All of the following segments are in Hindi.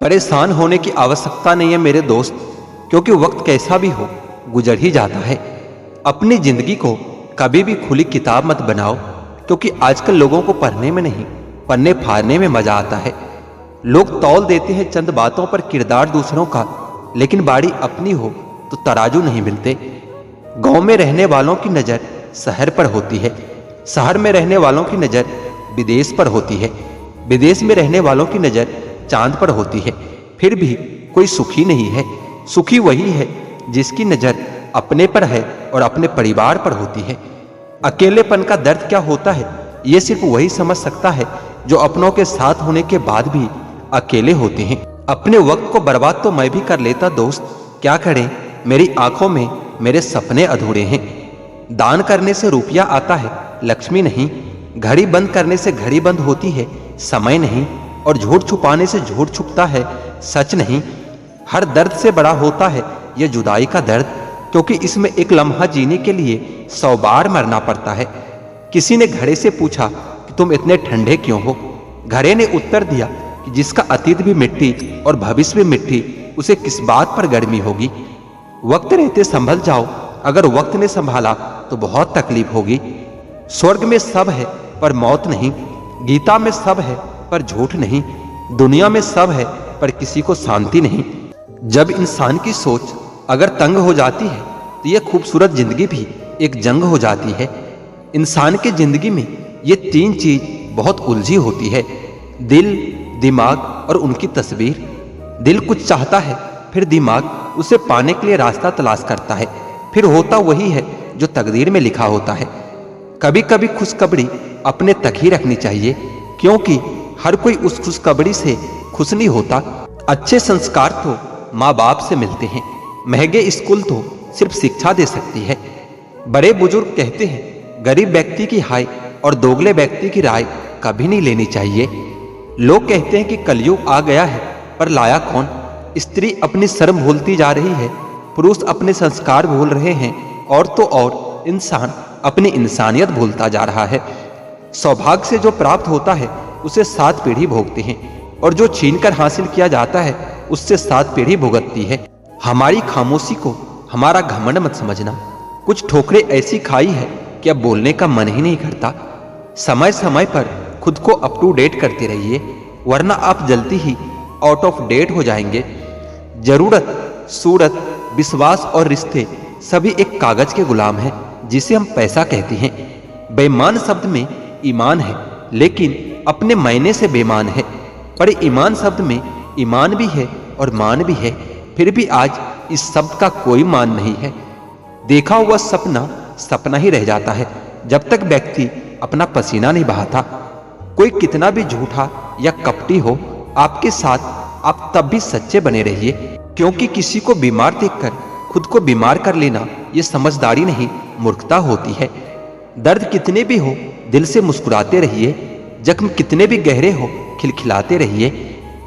परेशान होने की आवश्यकता नहीं है मेरे दोस्त, क्योंकि वक्त कैसा भी हो गुजर ही जाता है। अपनी जिंदगी को कभी भी खुली किताब मत बनाओ, क्योंकि आजकल लोगों को पढ़ने में नहीं, पन्ने फाड़ने में मजा आता है। लोग तौल देते हैं चंद बातों पर किरदार दूसरों का, लेकिन बाड़ी अपनी हो तो तराजू नहीं मिलते। गांव में रहने वालों की नजर शहर पर होती है, शहर में रहने वालों की नजर विदेश पर होती है, विदेश में रहने वालों की नजर चांद पर होती है। फिर भी कोई सुखी नहीं है। सुखी वही है जिसकी नजर अपने पर है और अपने परिवार पर होती है। अकेलेपन का दर्द क्या होता है ये सिर्फ वही समझ सकता है जो अपनों के साथ होने के बाद भी अकेले होते हैं। अपने वक्त को बर्बाद तो मैं भी कर लेता दोस्त, क्या करें, मेरी आंखों में मेरे सपने अधूरे हैं। दान करने से रुपया आता है, लक्ष्मी नहीं। घड़ी बंद करने से घड़ी बंद होती है, समय नहीं। और झूठ छुपाने से झूठ छुपता है, सच नहीं। हर दर्द से बड़ा होता है यह जुदाई का दर्द, क्योंकि इसमें एक लम्हा जीने के लिए 100 बार मरना पड़ता है। किसी ने घड़े से पूछा कि तुम इतने ठंडे क्यों हो। घड़े ने उत्तर दिया कि जिसका अतीत भी मिट्टी और भविष्य भी मिट्टी, उसे किस बात पर गर्मी होगी। वक्त रहते संभल जाओ, अगर वक्त ने संभाला तो बहुत तकलीफ होगी। स्वर्ग में सब है पर मौत नहीं, गीता में सब है पर झूठ नहीं, दुनिया में सब है पर किसी को शांति नहीं। जब इंसान की सोच अगर तंग हो जाती है तो यह खूबसूरत जिंदगी भी एक जंग हो जाती है। इंसान की जिंदगी में ये 3 चीज बहुत उलझी होती है, दिल, दिमाग और उनकी तस्वीर। दिल कुछ चाहता है, फिर दिमाग उसे पाने के लिए रास्ता तलाश करता है, फिर होता वही है जो तकदीर में लिखा होता है। कभी कभी खुशखबरी अपने तक ही रखनी चाहिए, क्योंकि हर कोई उस खुशखबरी से खुश नहीं होता। अच्छे संस्कार तो माँ बाप से मिलते हैं, महंगे स्कूल तो सिर्फ शिक्षा दे सकती है। बड़े बुजुर्ग कहते हैं गरीब व्यक्ति की हाय और दोगले व्यक्ति की राय कभी नहीं लेनी चाहिए। लोग कहते हैं कि कलयुग आ गया है, पर लाया कौन। स्त्री अपनी शर्म भूलती जा रही है, पुरुष अपने संस्कार भूल रहे हैं, और तो और इंसान अपनी इंसानियत भूलता जा रहा है। सौभाग्य से जो प्राप्त होता है उसे 7 पीढ़ी भोगते हैं, और जो छीनकर हासिल किया जाता है उससे 7 पीढ़ी भुगतती है। हमारी खामोशी को हमारा घमंड मत समझना। कुछ ठोकरें ऐसी खाई है कि अब बोलने का मन ही नहीं करता। समय समय पर खुद को अप टू डेट करते रहिए, वरना आप जल्दी ही आउट ऑफ डेट हो जाएंगे। जरूरत, सूरत, विश्वास और रिश्ते सभी एक कागज के गुलाम हैं, जिसे हम पैसा कहते हैं। बेईमान शब्द में ईमान है, लेकिन अपने मायने से बेईमान है। पर ईमान शब्द में ईमान भी है और मान भी है, फिर भी आज इस शब्द का कोई मान नहीं है। देखा हुआ सपना सपना ही रह जाता है जब तक व्यक्ति अपना पसीना नहीं बहाता। कोई कितना भी झूठा या कपटी हो आपके साथ, आप तब भी सच्चे बने रहिए, क्योंकि किसी को बीमार देखकर खुद को बीमार कर लेना ये समझदारी नहीं, मूर्खता होती है। दर्द कितने भी हो दिल से मुस्कुराते रहिए, जख्म कितने भी गहरे हो खिलखिलाते रहिए।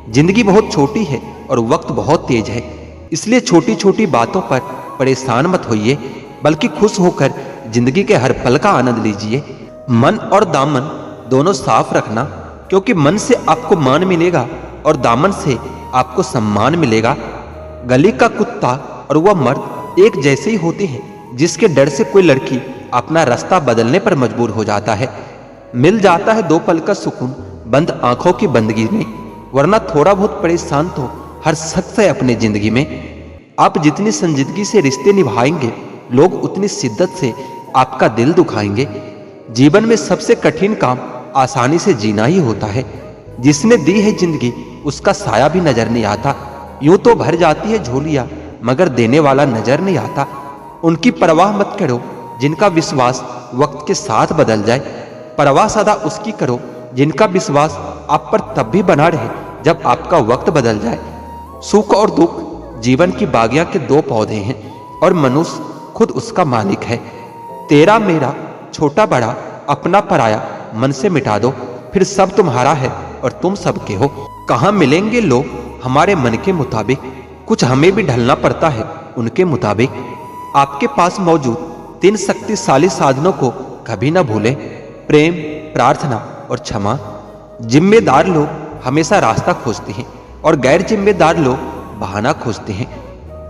जिंदगी बहुत छोटी है और वक्त बहुत तेज है, इसलिए छोटी छोटी बातों पर परेशान मत होइए, बल्कि खुश होकर जिंदगी के हर पल का आनंद लीजिए। मन और दामन दोनों साफ रखना, क्योंकि मन से आपको मान मिलेगा और दामन से आपको सम्मान मिलेगा। गली का कुत्ता और वह मर्द एक जैसे ही होते हैं, जिसके डर से कोई लड़की अपना रास्ता बदलने पर मजबूर हो जाता है। मिल जाता है 2 पल का सुकून बंद आंखों की बंदगी में, वरना थोड़ा बहुत परेशान तो हर शख्स है अपने जिंदगी में। आप जितनी संजीदगी से रिश्ते निभाएंगे, लोग उतनी शिद्दत से आपका दिल दुखाएंगे। जीवन में सबसे कठिन काम आसानी से जीना ही होता है। जिसने दी है जिंदगी उसका साया भी नजर नहीं आता। यूं तो भर जाती है झोलियां, मगर देने वाला नजर नहीं आता। उनकी परवाह मत करो जिनका विश्वास वक्त के साथ बदल जाए, परवाह सदा उसकी करो जिनका विश्वास आप पर तब भी बना रहे जब आपका वक्त बदल जाए। सुख और दुख जीवन की बागियां के 2 पौधे हैं, और मनुष्य खुद उसका मालिक है। तेरा मेरा, छोटा बड़ा, अपना पराया मन से मिटा दो, फिर सब तुम्हारा है और तुम सबके हो। कहाँ मिलेंगे लोग हमारे मन के मुताबिक, कुछ हमें भी ढलना पड़ता है उनके मुताबिक। आपके पास मौजूद 3 शक्तिशाली साधनों को कभी ना भूलें, प्रेम, प्रार्थना और क्षमा। जिम्मेदार लोग हमेशा रास्ता खोजते हैं और गैर जिम्मेदार लोग बहाना खोजते हैं।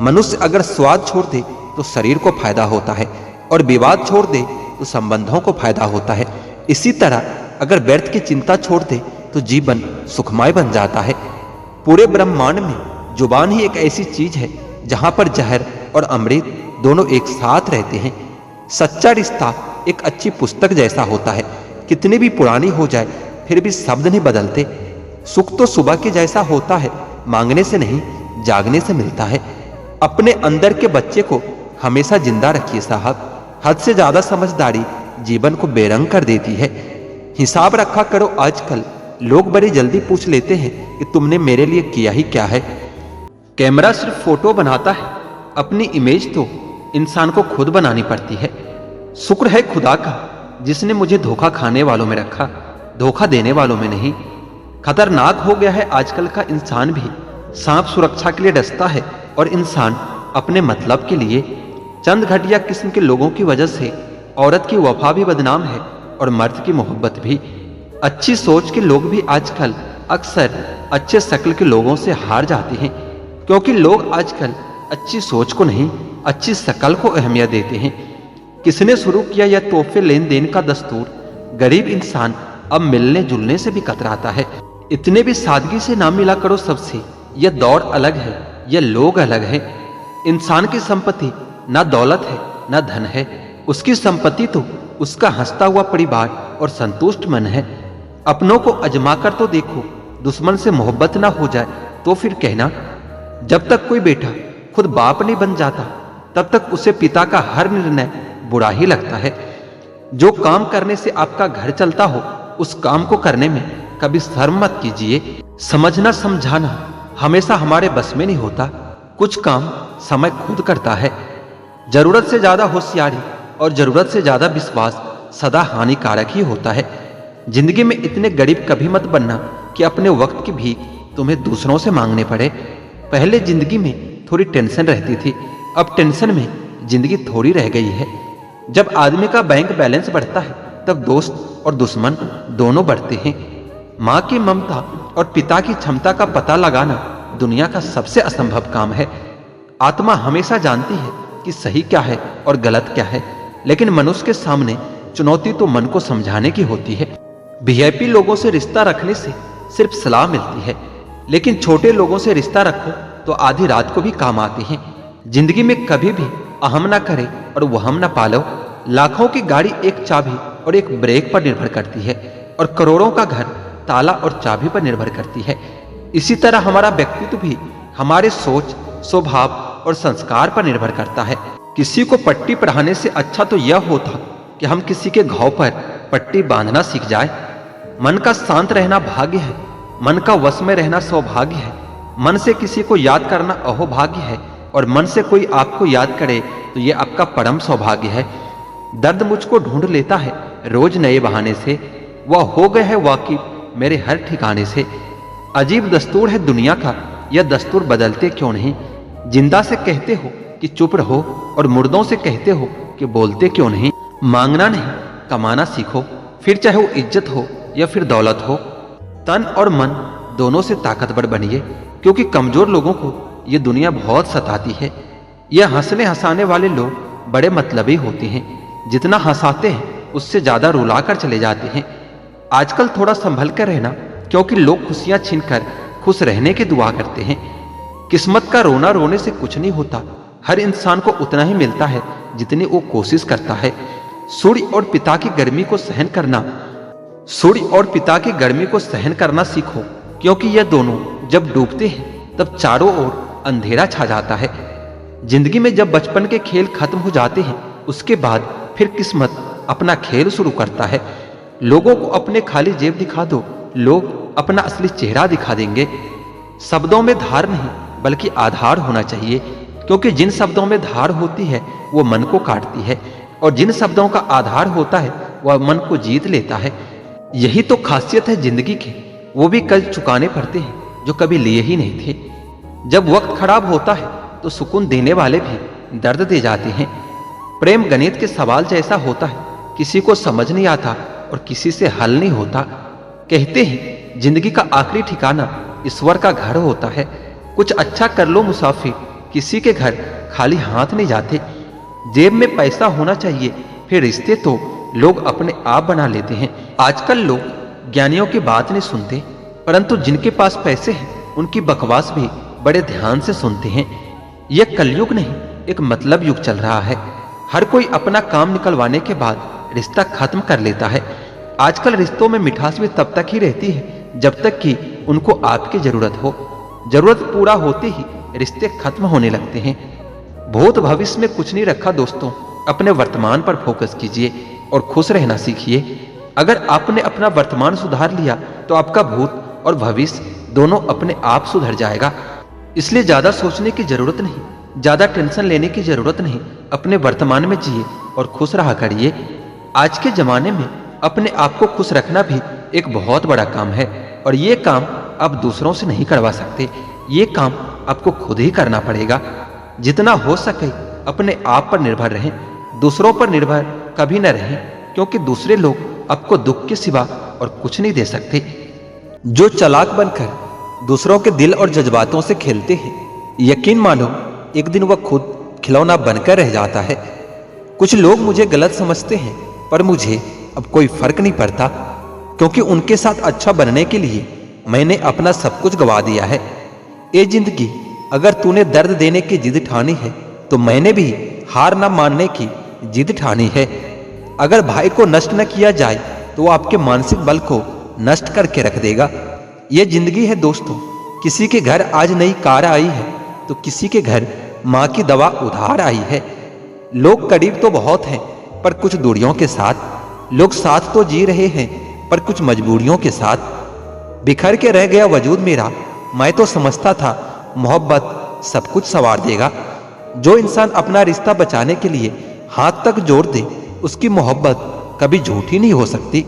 मनुष्य अगर स्वाद छोड़ दे तो शरीर को फायदा होता है और विवाद छोड़ दे तो संबंधों को फायदा होता है। इसी तरह अगर व्यर्थ की चिंता छोड़ दे तो जीवन सुखमय बन जाता है। पूरे ब्रह्मांड में जुबान ही एक ऐसी चीज है जहां पर जहर और अमृत दोनों एक साथ रहते हैं। सच्चा रिश्ता एक अच्छी पुस्तक जैसा होता है, कितनी भी पुरानी हो जाए फिर भी शब्द नहीं बदलते। सुख तो सुबह के जैसा होता है, मांगने से नहीं जागने से मिलता है। अपने अंदर के बच्चे को हमेशा जिंदा रखिए साहब। हद से ज्यादा समझदारी जीवन को बेरंग कर देती है। हिसाब रखा करो। आजकल लोग बड़ी जल्दी पूछ लेते हैं कि तुमने मेरे लिए किया ही क्या है। कैमरा सिर्फ फोटो बनाता है, अपनी इमेज तो इंसान को खुद बनानी पड़ती है। शुक्र है खुदा का जिसने मुझे धोखा खाने वालों में रखा, धोखा देने वालों में नहीं। खतरनाक हो गया है आजकल का इंसान भी। सांप सुरक्षा के लिए डसता है और इंसान अपने मतलब के लिए। चंद घटिया किस्म के लोगों की वजह से औरत की वफा भी बदनाम है और मर्द की मोहब्बत भी। अच्छी सोच के लोग भी आजकल अक्सर अच्छे शक्ल के लोगों से हार जाते हैं, क्योंकि लोग आजकल अच्छी सोच को नहीं अच्छी शक्ल को अहमियत देते हैं। किसने शुरू किया यह तोहफे लेन देन का दस्तूर? गरीब इंसान अब मिलने जुलने से भी कतराता है। इतने भी सादगी से ना मिला करो सबसे। यह दौर अलग है, यह लोग अलग है। इंसान की संपत्ति ना दौलत है ना धन है, उसकी संपत्ति तो उसका हंसता हुआ परिवार और संतुष्ट मन है। अपनों को अजमा कर तो देखो, दुश्मन से मोहब्बत ना हो जाए तो फिर कहना। जब तक कोई बेटा खुद बाप नहीं बन जाता तब तक उसे पिता का हर निर्णय बुरा ही लगता है। जो काम करने से आपका घर चलता हो उस काम को करने में कभी शर्म मत कीजिए। समझना समझाना हमेशा हमारे बस में नहीं होता, कुछ काम समय खुद करता है। जरूरत से ज्यादा होशियारी और जरूरत से ज्यादा विश्वास सदा हानिकारक ही होता है। जिंदगी में इतने गरीब कभी मत बनना कि अपने वक्त की भीख तुम्हें दूसरों से मांगने पड़े। पहले जिंदगी में थोड़ी टेंशन रहती थी, अब टेंशन में जिंदगी थोड़ी रह गई है। जब आदमी का बैंक बैलेंस बढ़ता है तब दोस्त और दुश्मन दोनों बढ़ते हैं। माँ की ममता और पिता की क्षमता का पता लगाना दुनिया का सबसे असंभव काम है। आत्मा हमेशा जानती है कि सही क्या है और गलत क्या है, लेकिन मनुष्य के सामने चुनौती तो मन को समझाने की होती है। वीआईपी लोगों से रिश्ता रखने से सिर्फ सलाह मिलती है, लेकिन छोटे लोगों से रिश्ता रखो तो आधी रात को भी काम आते हैं। जिंदगी में कभी भी अहम ना करे और वहम ना पालो। लाखों की गाड़ी एक चाबी और एक ब्रेक पर निर्भर करती है, और करोड़ों का घर ताला और चाबी पर निर्भर करती है। इसी तरह हमारा व्यक्तित्व भी हमारे सोच, स्वभाव और संस्कार पर निर्भर करता है। किसी को पट्टी पढ़ाने से अच्छा तो यह होता कि हम किसी के घाव पर पट्टी बांधना सीख जाए। मन का शांत रहना भाग्य है, मन का वश में रहना सौभाग्य है। मन से किसी को याद करना अहोभाग्य है, और मन से कोई आपको याद करे तो यह आपका परम सौभाग्य है। दर्द मुझको ढूंढ लेता है रोज नए बहाने से, वह हो गए है वाकिफ मेरे हर ठिकाने से। अजीब दस्तूर है दुनिया का, यह दस्तूर बदलते क्यों नहीं। जिंदा से कहते हो कि चुप रहो और मुर्दों से कहते हो कि बोलते क्यों नहीं। मांगना नहीं कमाना सीखो, फिर चाहे वो इज्जत हो या फिर दौलत हो। तन और मन दोनों से ताकतवर बनिए, क्योंकि कमजोर लोगों को ये दुनिया बहुत सताती है। यह हंसने हंसाने वाले लोग बड़े मतलबी होते हैं, जितना हंसाते हैं उससे ज्यादा रुला कर चले जाते हैं। आजकल थोड़ा संभल कर रहना, क्योंकि लोग खुशियां छीनकर खुश रहने की दुआ करते हैं। किस्मत का रोना रोने से कुछ नहीं होता, हर इंसान को उतना ही मिलता है जितनी वो कोशिश करता है। सूर्य और पिता की गर्मी को सहन करना, सूर्य और पिता की गर्मी को सहन करना सीखो, क्योंकि यह दोनों जब डूबते हैं तब चारों ओर अंधेरा छा जाता है। जिंदगी में जब बचपन के खेल खत्म हो जाते हैं उसके बाद फिर किस्मत अपना खेल शुरू करता है। लोगों को अपने खाली जेब दिखा दो, लोग अपना असली चेहरा दिखा देंगे। शब्दों में धार नहीं बल्कि आधार होना चाहिए, क्योंकि जिन शब्दों में धार होती है वो मन को काटती है, और जिन शब्दों का आधार होता है वह मन को जीत लेता है। यही तो खासियत है जिंदगी की, वो भी कर्ज चुकाने पड़ते हैं जो कभी लिए ही नहीं थे। जब वक्त खराब होता है तो सुकून देने वाले भी दर्द दे जाते हैं। प्रेम गणित के सवाल जैसा होता है, किसी को समझ नहीं आता और किसी से हल नहीं होता। कहते हैं जिंदगी का आखिरी ठिकाना ईश्वर का घर होता है। कुछ अच्छा कर लो मुसाफिर, किसी के घर खाली हाथ नहीं जाते। जेब में पैसा होना चाहिए, फिर रिश्ते तो लोग अपने आप बना लेते हैं। आजकल लोग ज्ञानियों की बात नहीं सुनते, परंतु जिनके पास पैसे हैं उनकी बकवास भी बड़े ध्यान से सुनते हैं। यह कलयुग नहीं, एक मतलब युग चल रहा है। हर कोई अपना काम निकलवाने के बाद रिश्ता खत्म कर लेता है। आजकल रिश्तों में मिठास भी तब तक ही रहती है जब तक कि उनको आपकी जरूरत हो। जरूरत पूरा होते ही रिश्ते खत्म होने लगते हैं। भूत भविष्य में कुछ नहीं रखा दोस्तों, अपने वर्तमान पर फोकस कीजिए और खुश रहना सीखिए। अगर आपने अपना वर्तमान सुधार लिया तो आपका भूत और भविष्य दोनों अपने आप सुधर जाएगा। इसलिए ज्यादा सोचने की जरूरत नहीं, ज्यादा टेंशन लेने की जरूरत नहीं। अपने वर्तमान में जिए और खुश रहा करिए। आज के जमाने में अपने आप को खुश रखना भी एक बहुत बड़ा काम है, और ये काम आप दूसरों से नहीं करवा सकते। ये काम आपको खुद ही करना पड़ेगा। जितना हो सके अपने आप पर निर्भर रहें, दूसरों पर निर्भर कभी न रहें, क्योंकि दूसरे लोग आपको दुख के सिवा और कुछ नहीं दे सकते। जो चालाक बनकर दूसरों के दिल और जज्बातों से खेलते हैं, यकीन मानो एक दिन वह खुद खिलौना बनकर रह जाता है। कुछ लोग मुझे गलत समझते हैं, पर मुझे अब कोई फर्क नहीं पड़ता, क्योंकि उनके साथ अच्छा बनने के लिए मैंने अपना सब कुछ गवा दिया है। ए जिंदगी, अगर तूने दर्द देने की जिद ठानी है तो मैंने भी हार न मानने की जिद ठानी है। अगर भाई को नष्ट न किया जाए तो वो आपके मानसिक बल को नष्ट करके रख देगा। यह जिंदगी है दोस्तों। किसी के घर आज नई कार आई है तो किसी के घर माँ की दवा उधार आई है। लोग करीब तो बहुत हैं, पर कुछ दूरियों के साथ। लोग साथ तो जी रहे हैं, पर कुछ मजबूरियों के साथ। बिखर के रह गया वजूद मेरा, मैं तो समझता था मोहब्बत सब कुछ संवार देगा। जो इंसान अपना रिश्ता बचाने के लिए हाथ तक जोड़ दे, उसकी मोहब्बत कभी झूठी नहीं हो सकती।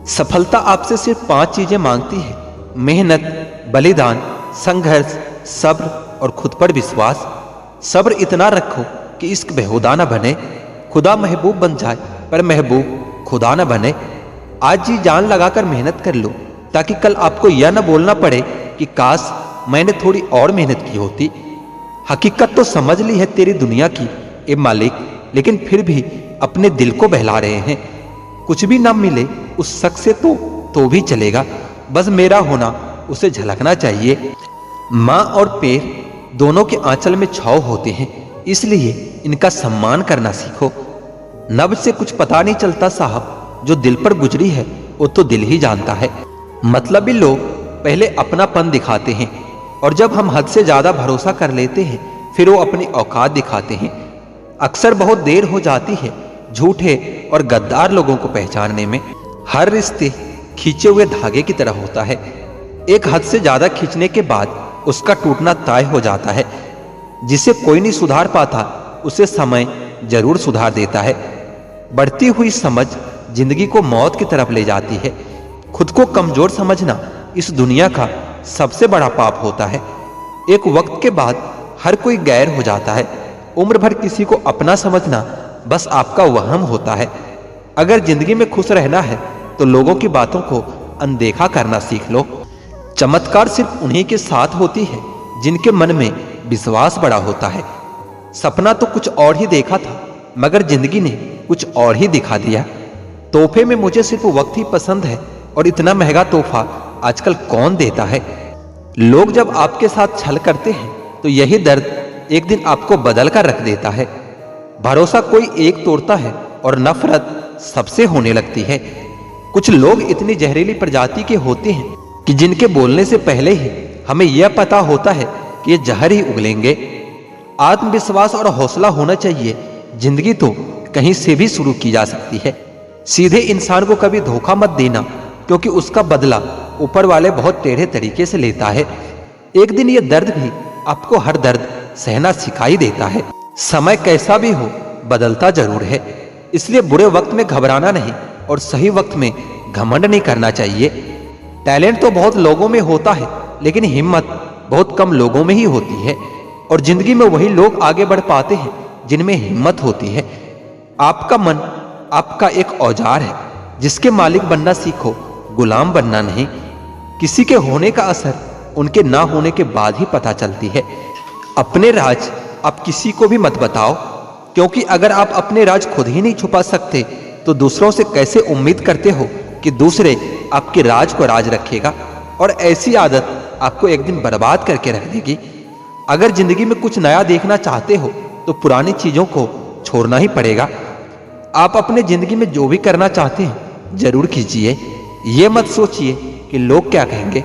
सफलता आपसे सिर्फ 5 चीजें मांगती है: मेहनत, बलिदान, संघर्ष, सब्र और खुद पर विश्वास। सब्र इतना रखो कि इश्क बेहुदा न बने, खुदा महबूब बन जाए पर महबूब खुदा न बने। आज जी जान लगाकर मेहनत कर लो, ताकि कल आपको यह न बोलना पड़े कि काश मैंने थोड़ी और मेहनत की होती। हकीकत तो समझ ली है तेरी दुनिया की ए मालिक, लेकिन फिर भी अपने दिल को बहला रहे हैं। कुछ भी ना मिले उस शख्स से तो भी चलेगा, बस मेरा होना उसे झलकना चाहिए। माँ और पैर दोनों के आंचल में छाव होते हैं, इसलिए इनका सम्मान करना सीखो। नब्ज से कुछ पता नहीं चलता साहब, जो दिल पर गुजरी है वो तो दिल ही जानता है। मतलबी लोग पहले अपनापन दिखाते हैं, और जब हम हद से ज्यादा भरोसा कर लेते हैं फिर वो अपनी औकात दिखाते हैं। अक्सर बहुत देर हो जाती है झूठे और गद्दार लोगों को पहचानने में। हर रिश्ते खींचे हुए धागे की तरह होता है। एक हद से ज्यादा खींचने के बाद उसका टूटना तय हो जाता है। जिसे कोई नहीं सुधार पाता, उसे समय जरूर सुधार देता है। बढ़ती हुई समझ जिंदगी को मौत की तरफ ले जाती है। खुद को कमजोर समझना इस दुनिया का सबसे बड़ा पाप होता है। एक वक्त के बाद हर कोई गैर हो जाता है। उम्र भर किसी को अपना समझना बस आपका वहम होता है। अगर जिंदगी में खुश रहना है तो लोगों की बातों को अनदेखा करना सीख लो। चमत्कार सिर्फ उन्हीं के साथ होती है जिनके मन में विश्वास बड़ा होता है। सपना तो कुछ और ही देखा था, मगर जिंदगी ने कुछ और ही दिखा दिया। तोहफे में मुझे सिर्फ वक्त ही पसंद है, और इतना महंगा तोहफा आजकल कौन देता है। लोग जब आपके साथ छल करते हैं तो यही दर्द एक दिन आपको बदल कर रख देता है। भरोसा कोई एक तोड़ता है और नफरत सबसे होने लगती है। कुछ लोग इतनी जहरीली प्रजाति के होते हैं कि जिनके बोलने से पहले ही हमें यह पता होता है कि ये जहर ही उगलेंगे। आत्मविश्वास और हौसला होना चाहिए। जिंदगी तो कहीं से भी शुरू की जा सकती है। सीधे इंसान को कभी धोखा मत देना, क्योंकि उसका बदला ऊपर वाले बहुत टेढ़े तरीके से लेता है। एक दिन ये दर्द भी आपको हर दर्द सहना सिखाई देता है। समय कैसा भी हो, बदलता जरूर है। इसलिए बुरे वक्त में घबराना नहीं और सही वक्त में घमंड नहीं करना चाहिए। टैलेंट तो बहुत लोगों में होता है, लेकिन हिम्मत बहुत कम लोगों में ही होती है। और जिंदगी में वही लोग आगे बढ़ पाते हैं जिनमें हिम्मत होती है। आपका मन आपका एक औजार है, जिसके मालिक बनना सीखो, गुलाम बनना नहीं। किसी के होने का असर उनके ना होने के बाद ही पता चलती है। अपने राज आप किसी को भी मत बताओ, क्योंकि अगर आप अपने राज खुद ही नहीं छुपा सकते तो दूसरों से कैसे उम्मीद करते हो कि दूसरे आपके राज को राज रखेगा। और ऐसी आदत आपको एक दिन बर्बाद करके रख देगी। अगर जिंदगी में कुछ नया देखना चाहते हो तो पुरानी चीजों को छोड़ना ही पड़ेगा। आप अपने जिंदगी में जो भी करना चाहते हैं जरूर कीजिए। ये मत सोचिए कि लोग क्या कहेंगे,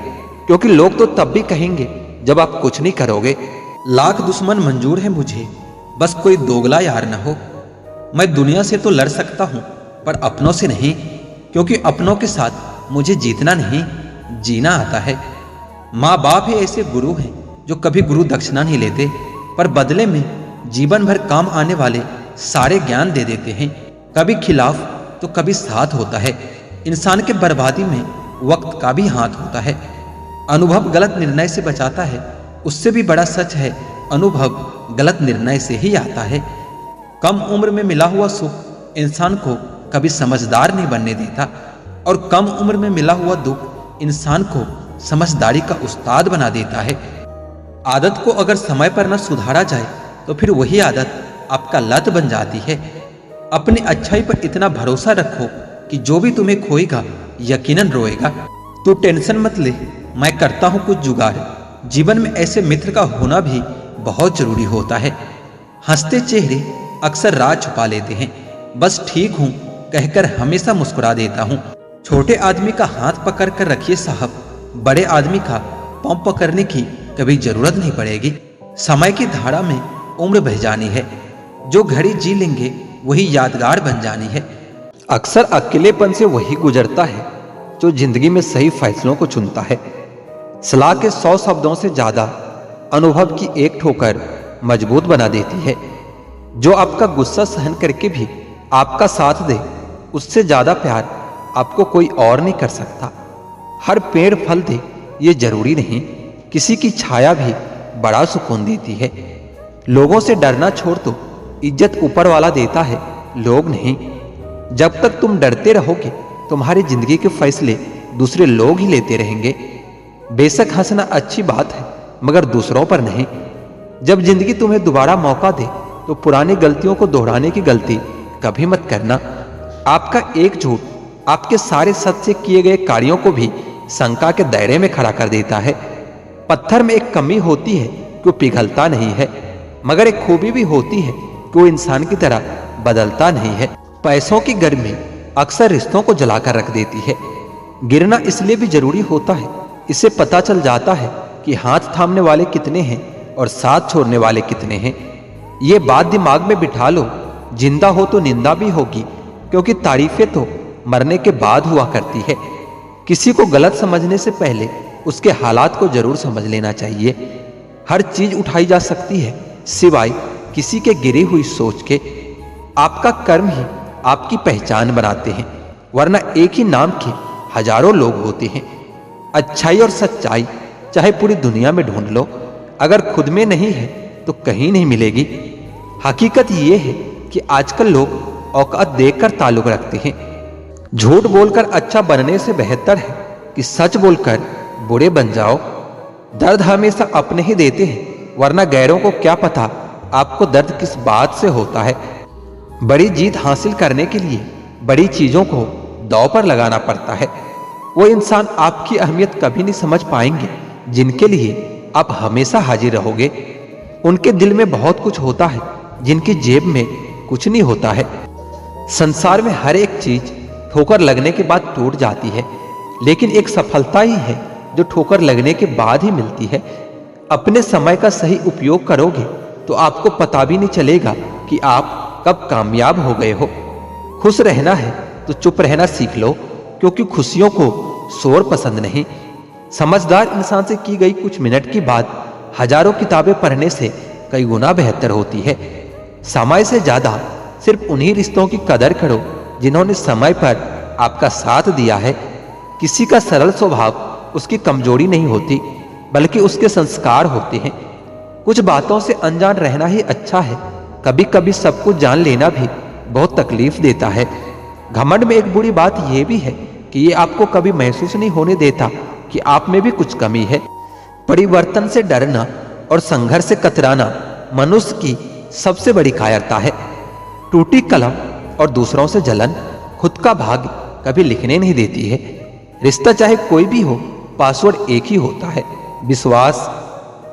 क्योंकि लोग तो तब भी कहेंगे जब आप कुछ नहीं करोगे। लाख दुश्मन मंजूर है मुझे, बस कोई दोगला यार ना हो। मैं दुनिया से तो लड़ सकता हूँ पर अपनों से नहीं, क्योंकि अपनों के साथ मुझे जीतना नहीं जीना आता है। माँ बाप ही ऐसे गुरु हैं जो कभी गुरु दक्षिणा नहीं लेते, पर बदले में जीवन भर काम आने वाले सारे ज्ञान दे देते हैं। कभी खिलाफ तो कभी साथ होता है। इंसान के बर्बादी में वक्त का भी हाथ होता है। अनुभव गलत निर्णय से बचाता है, उससे भी बड़ा सच है अनुभव गलत निर्णय से ही आता है। कम उम्र में मिला हुआ सुख इंसान को कभी समझदार नहीं बनने देता, और कम उम्र में मिला हुआ दुख इंसान को समझदारी का उस्ताद बना देता है। आदत को अगर समय पर न सुधारा जाए तो फिर वही आदत आपका लत बन जाती है। अपनी अच्छाई पर इतना भरोसा रखो कि जो भी तुम्हें खोएगा यकीनन रोएगा। तू टेंशन मत ले, मैं करता हूँ कुछ जुगाड़। जीवन में ऐसे मित्र का होना भी बहुत जरूरी होता है। हंसते चेहरे अक्सर राज छुपा लेते हैं। बस ठीक हूँ कहकर हमेशा मुस्कुरा देता हूँ। छोटे आदमी का हाथ पकड़ कर रखिए साहब, बड़े आदमी का पाँव पकड़ने की कभी जरूरत नहीं पड़ेगी। समय की धारा में उम्र बह जानी है, जो घड़ी जी लेंगे वही यादगार बन जानी है। अक्सर अकेलेपन से वही गुजरता है जो जिंदगी में सही फैसलों को चुनता है। सलाह के 100 शब्दों से ज्यादा अनुभव की एक ठोकर मजबूत बना देती है। जो आपका गुस्सा सहन करके भी आपका साथ दे, उससे ज्यादा प्यार आपको कोई और नहीं कर सकता। हर पेड़ फल दे ये जरूरी नहीं, किसी की छाया भी बड़ा सुकून देती है। लोगों से डरना छोड़ दो, इज्जत ऊपर वाला देता है, लोग नहीं। जब तक तुम डरते रहोगे तुम्हारी जिंदगी के फैसले दूसरे लोग ही लेते रहेंगे। बेशक हंसना अच्छी बात है, मगर दूसरों पर नहीं। जब जिंदगी तुम्हें दोबारा मौका दे तो पुरानी गलतियों को दोहराने की गलती कभी मत करना। आपका एक झूठ आपके सारे सच से किए गए कार्यों को भी शंका के दायरे में खड़ा कर देता है। पत्थर में एक कमी होती है कि वो पिघलता नहीं है, मगर एक खूबी भी होती है कि वो इंसान की तरह बदलता नहीं है। पैसों की गर्मी अक्सर रिश्तों को जलाकर रख देती है। गिरना इसलिए भी जरूरी होता है, इससे पता चल जाता है कि हाथ थामने वाले कितने हैं और साथ छोड़ने वाले कितने हैं। ये बात दिमाग में बिठा लो, जिंदा हो तो निंदा भी होगी, क्योंकि तारीफें तो मरने के बाद हुआ करती है। किसी को गलत समझने से पहले उसके हालात को जरूर समझ लेना चाहिए। हर चीज उठाई जा सकती है सिवाय किसी के गिरी हुई सोच के। आपका कर्म ही आपकी पहचान बनाते हैं, वरना एक ही नाम के हजारों लोग होते हैं। अच्छाई और सच्चाई चाहे पूरी दुनिया में ढूंढ लो, अगर खुद में नहीं है तो कहीं नहीं मिलेगी। हकीकत ये है कि आजकल लोग औकात देखकर ताल्लुक रखते हैं। झूठ बोलकर अच्छा बनने से बेहतर है कि सच बोलकर बुरे बन जाओ। दर्द हमेशा अपने ही देते हैं, वरना गैरों को क्या पता आपको दर्द किस बात से होता है। बड़ी जीत हासिल करने के लिए बड़ी चीजों को दांव पर लगाना पड़ता है। वो इंसान आपकी अहमियत कभी नहीं समझ पाएंगे जिनके लिए आप हमेशा हाजिर रहोगे। उनके दिल में बहुत कुछ होता है जिनकी जेब में कुछ नहीं होता है। संसार में हर एक चीज ठोकर लगने के बाद टूट जाती है, लेकिन एक सफलता ही है जो ठोकर लगने के बाद ही मिलती है। अपने समय का सही उपयोग करोगे तो आपको पता भी नहीं चलेगा कि आप कब कामयाब हो गए हो। खुश रहना है तो चुप रहना सीख लो, क्योंकि खुशियों को शोर पसंद नहीं। समझदार इंसान से की गई कुछ मिनट की बात हजारों किताबें पढ़ने से कई गुना बेहतर होती है। समय से ज्यादा सिर्फ उन्हीं रिश्तों की कदर करो जिन्होंने समय पर आपका साथ दिया है। किसी का सरल स्वभाव उसकी कमजोरी नहीं होती, बल्कि उसके संस्कार होते हैं। कुछ बातों से अनजान रहना ही अच्छा है। कभी कभी सब कुछ जान लेना भी बहुत तकलीफ देता है। घमंड में एक बुरी बात यह भी है कि ये आपको कभी महसूस नहीं होने देता कि आप में भी कुछ कमी है। परिवर्तन से डरना और संघर्ष से कतराना मनुष्य की सबसे बड़ी कायरता है। टूटी कलम और दूसरों से जलन खुद का भाग्य कभी लिखने नहीं देती है। रिश्ता चाहे कोई भी हो, पासवर्ड एक ही होता है, विश्वास।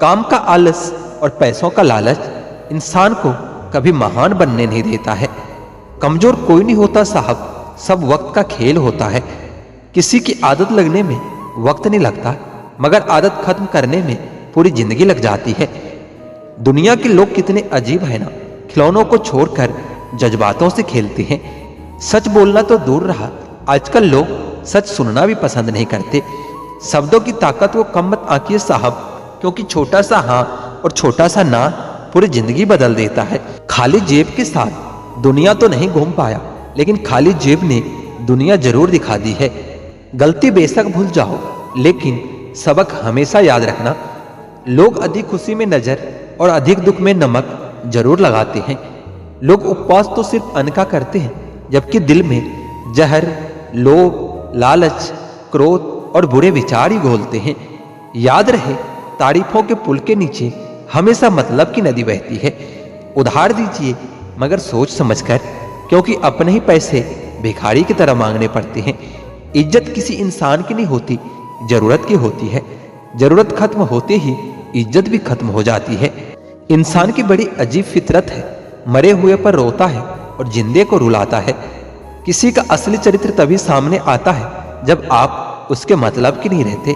काम का आलस और पैसों का लालच इंसान को कभी महान बनने नहीं देता है। कमजोर कोई नहीं होता साहब, सब वक्त का खेल होता है। किसी की आदत लगने में वक्त नहीं लगता, मगर आदत खत्म करने में पूरी जिंदगी लग जाती है। दुनिया के लोग कितने अजीब है ना, खिलौनों को छोड़कर जज्बातों से खेलते हैं। सच बोलना तो दूर रहा, आजकल लोग सच सुनना भी पसंद नहीं करते। शब्दों की ताकत वो कम मत आंकिए साहब, क्योंकि छोटा सा हाँ और छोटा सा ना पूरी जिंदगी बदल देता है। खाली जेब के साथ दुनिया तो नहीं घूम पाया, लेकिन खाली जेब ने दुनिया जरूर दिखा दी है। गलती बेशक भूल जाओ, लेकिन सबक हमेशा याद रखना। लोग अधिक खुशी में नजर और अधिक दुख में नमक जरूर लगाते हैं। लोग उपवास तो सिर्फ अन्न का करते हैं, जबकि दिल में जहर, लोभ, लालच, क्रोध और बुरे विचार ही घोलते हैं। याद रहे, तारीफों के पुल के नीचे हमेशा मतलब की नदी बहती है। उधार दीजिए मगर सोच समझकर, क्योंकि अपने ही पैसे भिखारी की तरह मांगने पड़ते हैं। इज्जत किसी इंसान की नहीं होती, जरूरत की होती है। जरूरत खत्म होते ही इज्जत भी खत्म हो जाती है। इंसान की बड़ी अजीब फितरत है, मरे हुए पर रोता है और जिंदे को रुलाता है। किसी का असली चरित्र तभी सामने आता है जब आप उसके मतलब की नहीं रहते।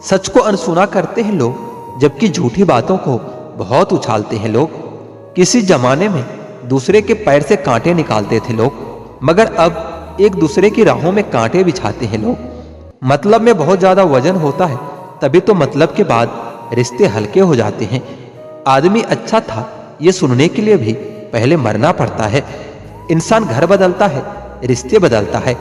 सच को अनसुना करते हैं लोग, जबकि झूठी बातों को बहुत उछालते हैं लोग। किसी जमाने में दूसरे के पैर से कांटे निकालते थे लोग, मगर अब एक दूसरे की राहों में कांटे बिछाते हैं लोग। मतलब में बहुत ज्यादा वजन होता है, तभी तो मतलब के बाद रिश्ते हल्के हो जाते हैं। आदमी अच्छा था ये सुनने के लिए भी पहले मरना पड़ता है। इंसान घर बदलता है, रिश्ते बदलता है,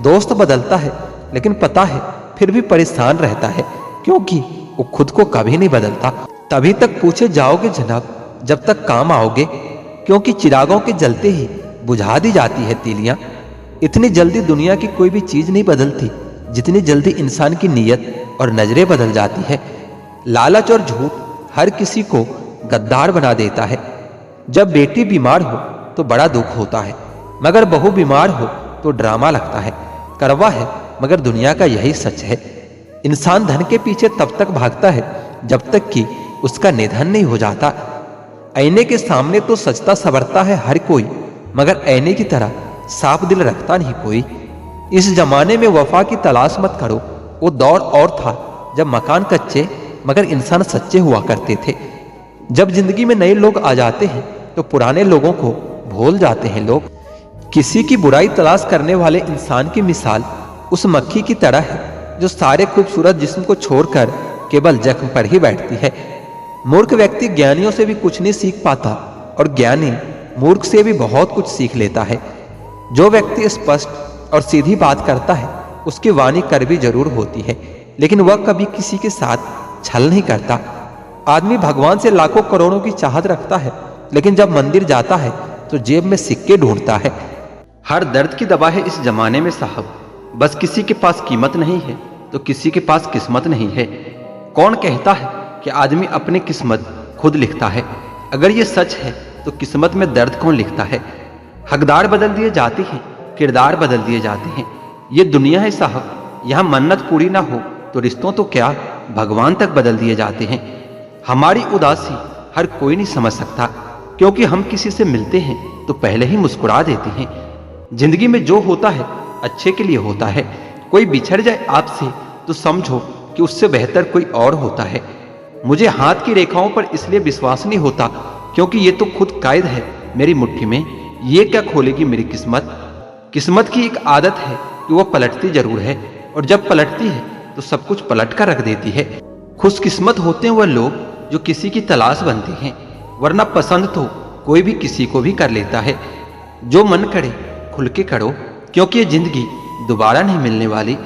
दोस्त बदलता है, लेकिन पता है फिर भी परेशान रहता है, क्योंकि वो खुद को कभी नहीं बदलता। तभी तक पूछे जाओगे जनाब जब तक काम आओगे, क्योंकि चिरागों के जलते ही बुझा दी जाती है तीलियां। इतनी जल्दी दुनिया की कोई भी चीज नहीं बदलती जितनी जल्दी इंसान की नीयत और नजरें बदल जाती है। लालच और झूठ हर किसी को गद्दार बना देता है। जब बेटी बीमार हो तो बड़ा दुख होता है, मगर बहू बीमार हो तो ड्रामा लगता है। कड़वा है मगर दुनिया का यही सच है। इंसान धन के पीछे तब तक भागता है जब तक कि उसका निधन नहीं हो जाता। आईने के सामने तो सजता संवरता है हर कोई, मगर आईने की तरह साफ दिल रखता नहीं कोई। इस जमाने में वफा की तलाश मत करो, वो दौर और था जब मकान कच्चे मगर इंसान सच्चे हुआ करते थे। जब जिंदगी में नए लोग आ जाते हैं तो पुराने लोगों को भूल जाते हैं लोग। किसी की बुराई तलाश करने वाले इंसान की मिसाल उस मक्खी की तरह है जो सारे खूबसूरत जिस्म को छोड़कर केवल जख्म पर ही बैठती है। मूर्ख व्यक्ति ज्ञानियों से भी कुछ नहीं सीख पाता और ज्ञानी मूर्ख से भी बहुत कुछ सीख लेता है। जो व्यक्ति स्पष्ट और सीधी बात करता है उसकी वाणी कड़वी जरूर होती है, लेकिन वह कभी किसी के साथ छल नहीं करता। आदमी भगवान से लाखों करोड़ों की चाहत रखता है, लेकिन जब मंदिर जाता है तो जेब में सिक्के ढूंढता है। हर दर्द की दवा है इस जमाने में साहब, बस किसी के पास कीमत नहीं है तो किसी के पास किस्मत नहीं है। कौन कहता है कि आदमी अपनी किस्मत खुद लिखता है? अगर ये सच है तो किस्मत में दर्द कौन लिखता है? हकदार बदल दिए जाते हैं, किरदार बदल दिए जाते हैं। ये दुनिया है साहब, यहाँ मन्नत पूरी ना हो तो रिश्तों तो क्या भगवान तक बदल दिए जाते हैं। हमारी उदासी हर कोई नहीं समझ सकता, क्योंकि हम किसी से मिलते हैं तो पहले ही मुस्कुरा देते हैं। जिंदगी में जो होता है अच्छे के लिए होता है। कोई बिछड़ जाए आपसे तो समझो कि उससे बेहतर कोई और होता है। मुझे हाथ की रेखाओं पर इसलिए विश्वास नहीं होता क्योंकि ये तो खुद कैद है मेरी मुट्ठी में। ये क्या खोलेगी मेरी किस्मत? किस्मत की एक आदत है कि वो पलटती जरूर है, और जब पलटती है तो सब कुछ पलट कर रख देती है। खुशकिस्मत होते हैं वह लोग जो किसी की तलाश बनते हैं, वरना पसंद तो कोई भी किसी को भी कर लेता है। जो मन करे खुल के करो, क्योंकि ये जिंदगी दोबारा नहीं मिलने वाली।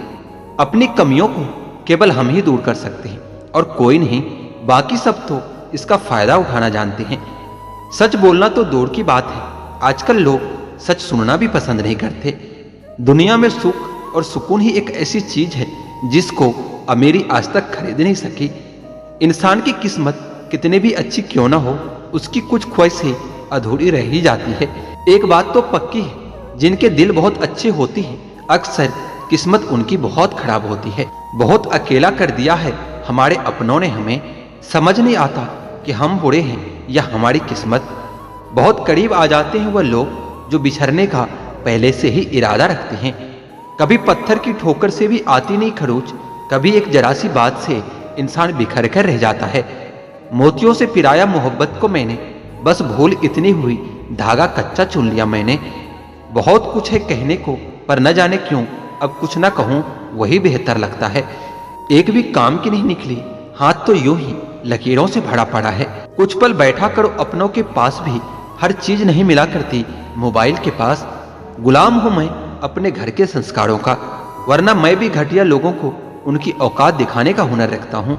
अपनी कमियों को केवल हम ही दूर कर सकते हैं और कोई नहीं। बाकी सब तो इसका फायदा उठाना जानते हैं। सच बोलना तो दूर की बात है, आजकल लोग सच सुनना भी पसंद नहीं करते। दुनिया में सुख और सुकून ही एक ऐसी चीज है जिसको अमीरी आज तक खरीद नहीं सकी। इंसान की किस्मत कितनी भी अच्छी क्यों ना हो, उसकी कुछ ख्वाहिशें अधूरी रह ही जाती है। एक बात तो पक्की है, जिनके दिल बहुत अच्छे होते हैं अक्सर किस्मत उनकी बहुत खराब होती है। बहुत अकेला कर दिया है हमारे अपनों ने हमें, समझ नहीं आता कि हम बुरे हैं या हमारी किस्मत। बहुत करीब आ जाते हैं वह लोग जो बिछड़ने का पहले से ही इरादा रखते हैं। कभी पत्थर की ठोकर से भी आती नहीं खरोच, कभी एक जरा सी बात से इंसान बिखर कर रह जाता है। मोतियों से पिराया मोहब्बत को मैंने, बस भूल इतनी हुई धागा कच्चा चुन लिया मैंने। बहुत कुछ है कहने को पर न जाने क्यों अब कुछ ना कहूं वही बेहतर लगता है। एक भी काम की नहीं निकली, हाथ तो यूं ही लकीरों से भरा पड़ा है। कुछ पल बैठा करो अपनों के पास भी हर चीज नहीं मिला करती मोबाइल के पास। गुलाम हूं मैं अपने घर के संस्कारों का, वरना मैं भी घटिया लोगों को उनकी औकात दिखाने का हुनर रखता हूं।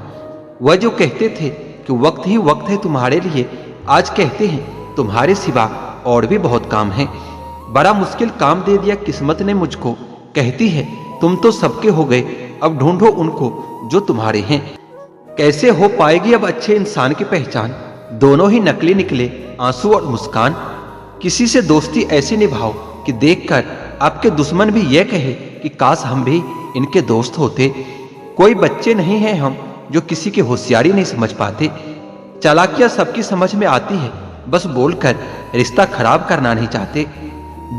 वह जो कहते थे कि वक्त ही वक्त है तुम्हारे लिए, आज कहते हैं तुम्हारे सिवा और भी बहुत काम है। बड़ा मुश्किल काम दे दिया किस्मत ने मुझको, कहती है तुम तो सबके हो गए, अब ढूंढो उनको जो तुम्हारे हैं। कैसे हो पाएगी अब अच्छे इंसान की पहचान, दोनों ही नकली निकले आंसू और मुस्कान। किसी से दोस्ती ऐसी निभाओ कि देखकर आपके दुश्मन भी यह कहे कि काश हम भी इनके दोस्त होते। कोई बच्चे नहीं हैं हम जो किसी की होशियारी नहीं समझ पाते। चालाकियां सबकी समझ में आती है, बस बोलकर रिश्ता खराब करना नहीं चाहते।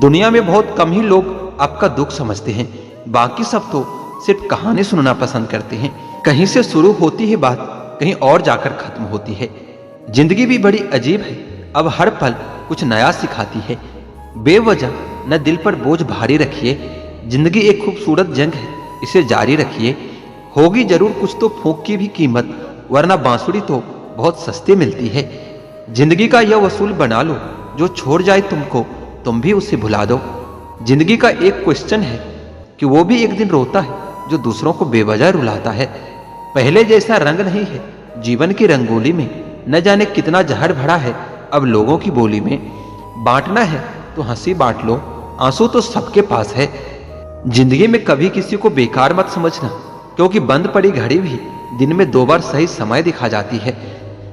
दुनिया में बहुत कम ही लोग आपका दुख समझते हैं, बाकी सब तो सिर्फ कहानी सुनना पसंद करते हैं। कहीं से शुरू होती है बात, कहीं और जाकर खत्म होती है। जिंदगी भी बड़ी अजीब है, अब हर पल कुछ नया सिखाती है। बेवजह न दिल पर बोझ भारी रखिए, जिंदगी एक खूबसूरत जंग है, इसे जारी रखिए। होगी जरूर कुछ तो फूंक की भी कीमत, वरना बांसुरी तो बहुत सस्ती मिलती है। जिंदगी का यह वसूल बना लो, जो छोड़ जाए तुमको तुम भी उसे भुला दो। जिंदगी का एक क्वेश्चन है कि वो भी एक दिन रोता है जो दूसरों को बेवजह रुलाता है। पहले जैसा रंग नहीं है जीवन की रंगोली में, न जाने कितना जहर भरा है अब लोगों की बोली में। बांटना है तो हंसी बांट लो, आंसू तो सबके पास है। जिंदगी में कभी किसी को बेकार मत समझना, क्योंकि बंद पड़ी घड़ी भी दिन में 2 बार सही समय दिखा जाती है।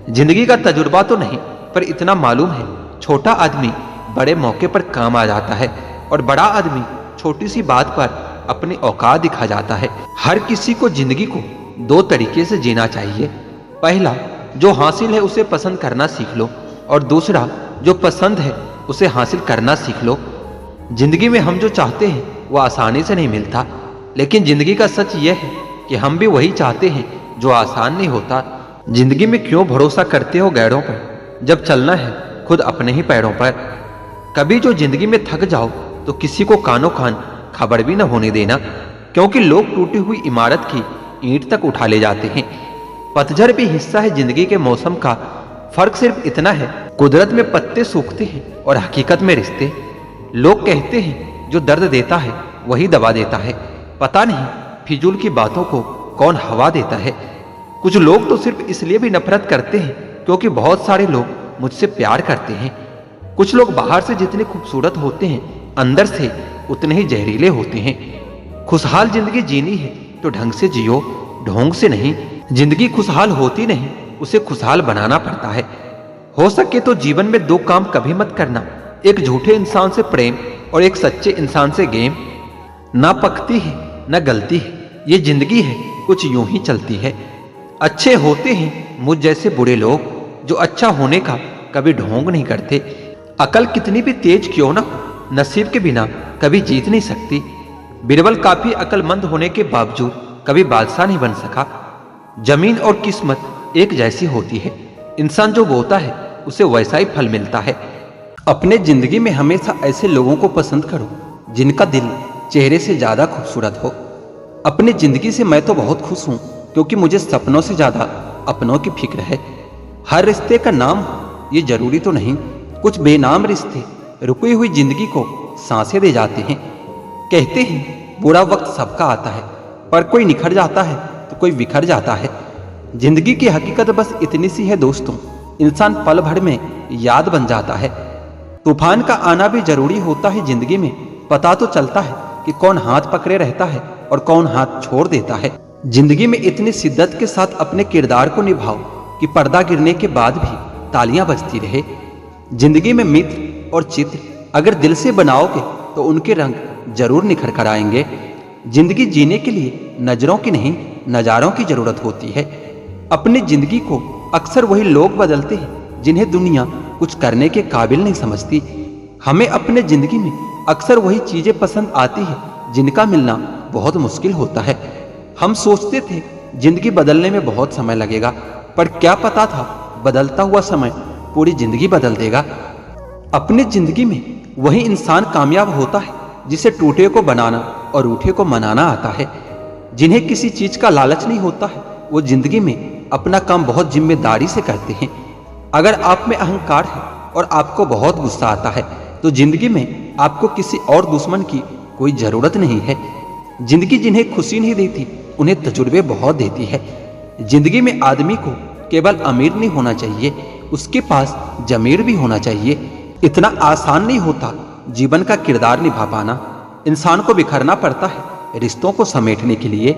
जिंदगी का तजुर्बा तो नहीं, पर इतना मालूम है छोटा आदमी बड़े मौके पर काम आ जाता है और बड़ा आदमी छोटी सी बात पर अपनी औकात दिखा जाता है। हर किसी को जिंदगी को 2 तरीके से जीना चाहिए। पहला, जो हासिल है उसे पसंद करना सीख लो, और दूसरा, जो पसंद है उसे हासिल करना सीख लो। जिंदगी में हम जो चाहते हैं वो आसानी से नहीं मिलता, लेकिन जिंदगी का सच यह है कि हम भी वही चाहते हैं जो आसान नहीं होता। जिंदगी में क्यों भरोसा करते हो गैरों पर, जब चलना है खुद अपने ही पैरों पर। कभी जो जिंदगी में थक जाओ तो किसी को कानो कान खबर भी न होने देना, क्योंकि लोग टूटी हुई इमारत की ईंट तक उठा ले जाते हैं। पतझड़ भी हिस्सा है जिंदगी के मौसम का, फर्क सिर्फ इतना है कुदरत में पत्ते सूखते हैं और हकीकत में रिश्ते। लोग कहते हैं जो दर्द देता है वही दवा देता है, पता नहीं फिजूल की बातों को कौन हवा देता है। कुछ लोग तो सिर्फ इसलिए भी नफरत करते हैं क्योंकि बहुत सारे लोग मुझसे प्यार करते हैं। कुछ लोग बाहर से जितने खूबसूरत होते हैं अंदर से उतने ही जहरीले होते हैं। खुशहाल जिंदगी जीनी है तो ढंग से जियो, ढोंग से नहीं। जिंदगी खुशहाल होती नहीं, उसे खुशहाल बनाना पड़ता है। हो सके तो जीवन में 2 काम कभी मत करना, एक झूठे इंसान से प्रेम और एक सच्चे इंसान से गेम। ना पकती है ना गलती है, ये जिंदगी है कुछ यूं ही चलती है। अच्छे होते हैं मुझ जैसे बुरे लोग, जो अच्छा होने का कभी ढोंग नहीं करते। अकल कितनी भी तेज क्यों ना हो, नसीब के बिना कभी जीत नहीं सकती। बिरबल काफी अकलमंद होने के बावजूद कभी बादशाह नहीं बन सका। जमीन और किस्मत एक जैसी होती है, इंसान जो बोता है उसे वैसा ही फल मिलता है। अपने जिंदगी में हमेशा ऐसे लोगों को पसंद करो जिनका दिल चेहरे से ज्यादा खूबसूरत हो। अपनी जिंदगी से मैं तो बहुत खुश हूं, क्योंकि मुझे सपनों से ज्यादा अपनों की फिक्र है। हर रिश्ते का नाम ये जरूरी तो नहीं, कुछ बेनाम रिश्ते रुकी हुई जिंदगी को सांसें दे जाते हैं। कहते हैं बुरा वक्त सबका आता है, पर कोई निखर जाता है तो कोई बिखर जाता है। जिंदगी की हकीकत बस इतनी सी है दोस्तों, इंसान पल भर में याद बन जाता है। तूफान का आना भी जरूरी होता है जिंदगी में, पता तो चलता है कि कौन हाथ पकड़े रहता है और कौन हाथ छोड़ देता है। जिंदगी में इतनी शिद्दत के साथ अपने किरदार को निभाओ कि पर्दा गिरने के बाद भी तालियां बजती रहे। जिंदगी में मित्र और चित्र अगर दिल से बनाओगे तो उनके रंग जरूर निखर कर आएंगे। जिंदगी जीने के लिए नजरों की नहीं, नजारों की जरूरत होती है। अपनी जिंदगी को अक्सर वही लोग बदलते हैं जिन्हें दुनिया कुछ करने के काबिल नहीं समझती। हमें अपने जिंदगी में अक्सर वही चीजें पसंद आती है जिनका मिलना बहुत मुश्किल होता है। हम सोचते थे जिंदगी बदलने में बहुत समय लगेगा, पर क्या पता था बदलता हुआ समय पूरी जिंदगी बदल देगा। अपनी जिंदगी में वही इंसान कामयाब होता है जिसे टूटे को बनाना और रूठे को मनाना आता है। जिन्हें किसी चीज का लालच नहीं होता है वो जिंदगी में अपना काम बहुत जिम्मेदारी से करते हैं। अगर आप में अहंकार है और आपको बहुत गुस्सा आता है तो जिंदगी में आपको किसी और दुश्मन की कोई जरूरत नहीं है। जिंदगी जिन्हें खुशी नहीं देती उन्हें तजुर्बे बहुत देती है। जिंदगी में आदमी को केवल अमीर नहीं होना चाहिए, उसके पास जमीर भी होना चाहिए। इतना आसान नहीं होता जीवन का किरदार निभा पाना। इंसान को बिखरना पड़ता है रिश्तों को समेटने के लिए।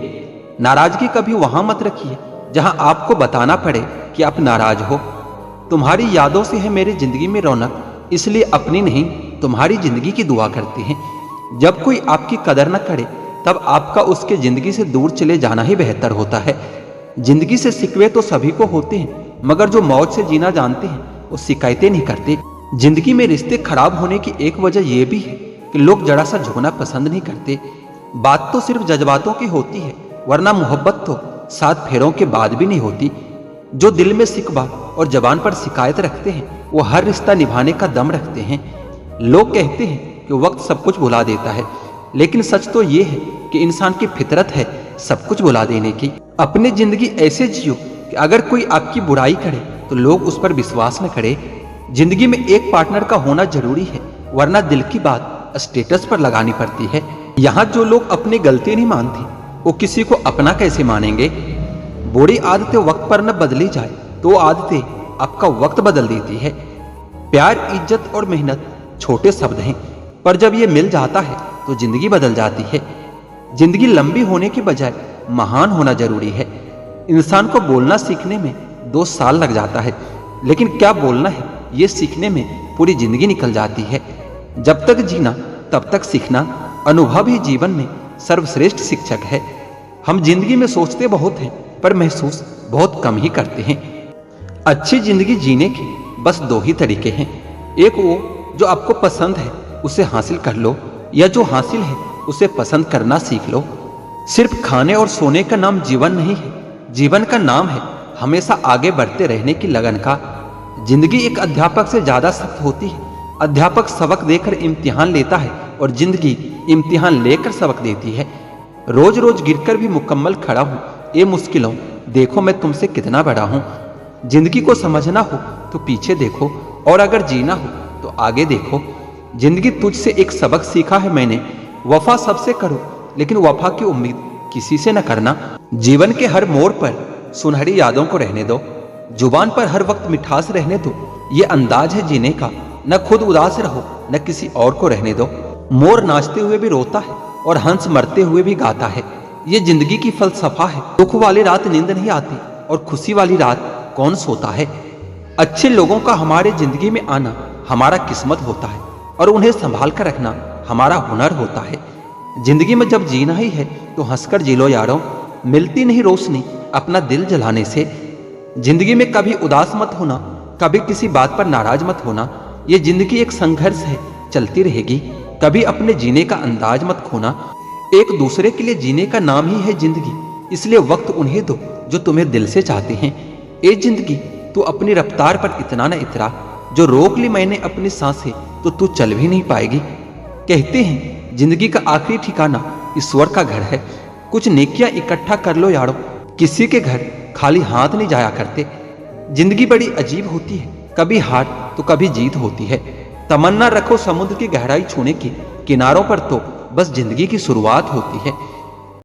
नाराजगी कभी वहां मत रखिए जहां आपको बताना पड़े कि आप नाराज हो। तुम्हारी यादों से है मेरी जिंदगी में रौनक, इसलिए अपनी नहीं तुम्हारी जिंदगी की दुआ करते हैं। जब कोई आपकी कदर न करे तब आपका उसके जिंदगी से दूर चले जाना ही बेहतर होता है। जिंदगी से शिकवे तो सभी को होते हैं, मगर जो मौज से जीना जानते हैं वो शिकायतें नहीं करते। जिंदगी में रिश्ते खराब होने की एक वजह यह भी है कि लोग जरा सा झुकना पसंद नहीं करते। बात तो सिर्फ जज्बातों की होती है, वरना मोहब्बत तो 7 फेरों के बाद भी नहीं होती। जो दिल में शिकवा और जबान पर शिकायत रखते हैं वो हर रिश्ता निभाने का दम रखते हैं। लोग कहते हैं कि वक्त सब कुछ भुला देता है, लेकिन सच तो ये है कि इंसान की फितरत है सब कुछ भुला देने की। अपनी जिंदगी ऐसे जियो कि अगर कोई आपकी बुराई करे तो लोग उस पर विश्वास न करे। जिंदगी में एक पार्टनर का होना जरूरी है, वरना दिल की बात स्टेटस पर लगानी पड़ती है। यहाँ जो लोग अपनी गलती नहीं मानते वो किसी को अपना कैसे मानेंगे। बुरी आदतें वक्त पर न बदली जाए तो आदतें आपका वक्त बदल देती है। प्यार, इज्जत और मेहनत छोटे शब्द हैं, पर जब ये मिल जाता है तो जिंदगी बदल जाती है। जिंदगी लंबी होने की बजाय महान होना जरूरी है। इंसान को बोलना सीखने में 2 साल लग जाता है, लेकिन क्या बोलना है ये सीखने में पूरी जिंदगी निकल जाती है। जब तक जीना तब तक सीखना, अनुभव ही जीवन में सर्वश्रेष्ठ शिक्षक है। हम जिंदगी में सोचते बहुत हैं पर महसूस बहुत कम ही करते हैं। अच्छी जिंदगी जीने के बस 2 ही तरीके हैं। एक वो जो आपको पसंद है उसे हासिल कर लो, या जो हासिल है उसे पसंद करना सीख लो। सिर्फ खाने और सोने का नाम जीवन नहीं है, जीवन का नाम है हमेशा आगे बढ़ते रहने की लगन का। जिंदगी एक अध्यापक से ज्यादा सख्त होती है। अध्यापक सबक देकर इम्तिहान लेता है और जिंदगी इम्तिहान लेकर सबक देती है। रोज रोज गिरकर भी मुकम्मल खड़ा हूं, ये मुश्किलों देखो मैं तुमसे कितना बड़ा हूं। जिंदगी को समझना हो तो पीछे देखो, और अगर जीना हो तो आगे देखो। जिंदगी तुझसे एक सबक सीखा है मैंने, वफा सबसे करो लेकिन वफा की उम्मीद किसी से न करना। जीवन के हर मोड़ पर सुनहरी यादों को रहने दो, जुबान पर हर वक्त मिठास रहने दो। ये अंदाज है जीने का, न खुद उदास रहो न किसी और को रहने दो। मोर नाचते हुए भी रोता है और हंस मरते हुए भी गाता है, ये जिंदगी की फलसफा है। दुख वाली रात नींद नहीं आती और खुशी वाली रात कौन सोता है। अच्छे लोगों का हमारे जिंदगी में आना हमारा किस्मत होता है और उन्हें संभाल कर रखना हमारा हुनर होता है। जिंदगी में जब जीना ही है तो हंसकर जी लो यारों, मिलती नहीं रोशनी अपना दिल जलाने से। जिंदगी में कभी उदास मत होना, कभी किसी बात पर नाराज मत होना। ये जिंदगी एक संघर्ष है, चलती रहेगी। कभी अपने जीने का अंदाज मत खोना। एक दूसरे के लिए जीने का नाम ही है जिंदगी, इसलिए वक्त उन्हें दो जो तुम्हें दिल से चाहते हैं। ए जिंदगी तू अपनी रफ्तार पर इतना न इतरा, जो रोक ली मैंने अपनी सांसें तो तू चल भी नहीं पाएगी। कहते हैं जिंदगी का आखिरी ठिकाना ईश्वर का घर है। कुछ नेकियां इकट्ठा कर लो यारो, किसी के घर खाली हाथ नहीं जाया करते। जिंदगी बड़ी अजीब होती है, कभी हार तो कभी जीत होती है। तमन्ना रखो समुद्र की गहराई छूने की, किनारों पर तो बस जिंदगी की शुरुआत होती है।